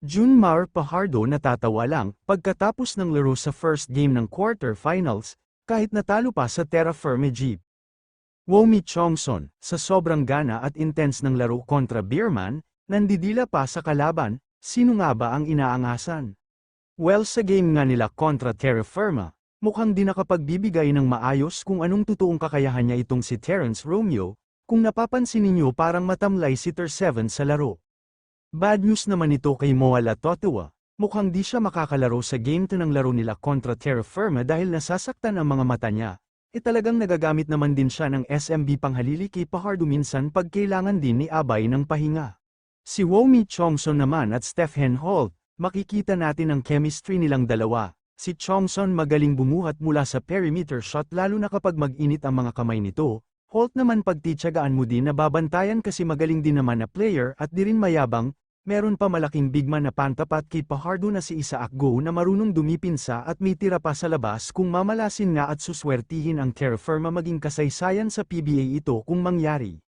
Junmar Fajardo natatawa lang pagkatapos ng laro sa first game ng quarter-finals, kahit natalo pa sa Terra Firme Jeep. Womi Chongson, sa sobrang gana at intense ng laro kontra Beerman, nandidila pa sa kalaban, sino nga ba ang inaangasan? Well, sa game nga nila kontra Terra Firma, mukhang di nakapagbibigay ng maayos kung anong totoong kakayahan niya itong si Terence Romeo, kung napapansin ninyo parang matamlay si Ter7 sa laro. Bad news naman ito kay Moala Totua, mukhang di siya makakalaro sa game 2 ng laro nila kontra Terra Firma dahil nasasaktan ang mga mata niya. Talagang nagagamit naman din siya ng SMB panghalili kay Fajardo minsan pag kailangan din ni Abay ng pahinga. Si Womi Chongson naman at Stephen Holt, makikita natin ang chemistry nilang dalawa. Si Chongson magaling bumuhat mula sa perimeter shot lalo na kapag mag-init ang mga kamay nito. Holt naman pagtitsagaan mo din na babantayan kasi magaling din naman na player at di rin mayabang, meron pa malaking bigman na pantapat kay Fajardo na si Isaac Go na marunong dumipinsa at may tira pa sa labas kung mamalasin nga at suswertihin ang Terra Firma maging kasaysayan sa PBA ito kung mangyari.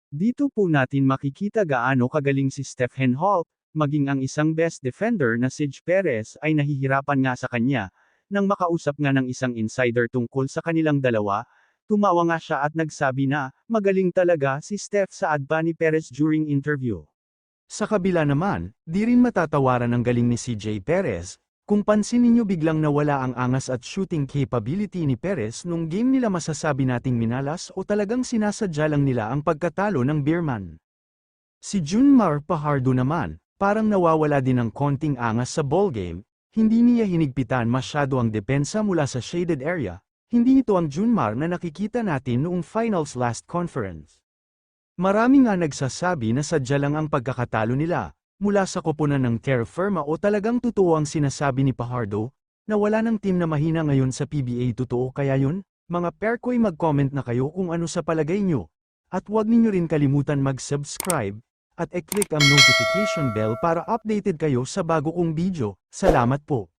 Dito po natin makikita gaano kagaling si Stephen Holt, maging ang isang best defender na Sige Perez ay nahihirapan nga sa kanya, nang makausap nga ng isang insider tungkol sa kanilang dalawa. Tumawa nga siya at nagsabi na, magaling talaga si Steph sa adba ni Perez during interview. Sa kabila naman, di rin matatawaran ang galing ni CJ Perez, kung pansin ninyo biglang nawala ang angas at shooting capability ni Perez nung game nila masasabi nating minalas o talagang sinasadya lang nila ang pagkatalo ng Beerman. Si Junmar Fajardo naman, parang nawawala din ng konting angas sa ballgame, hindi niya hinigpitan masyado ang depensa mula sa shaded area. Hindi ito ang Junmar na nakikita natin noong finals last conference. Marami nga nagsasabi na sadya lang ang pagkakatalo nila, mula sa koponan ng Terra Firma o talagang totoo ang sinasabi ni Fajardo, na wala ng team na mahina ngayon sa PBA. Totoo kaya yun? Mga perkoy, mag-comment na kayo kung ano sa palagay nyo. At huwag ninyo rin kalimutan mag-subscribe, at i-click ang notification bell para updated kayo sa bago kong video. Salamat po.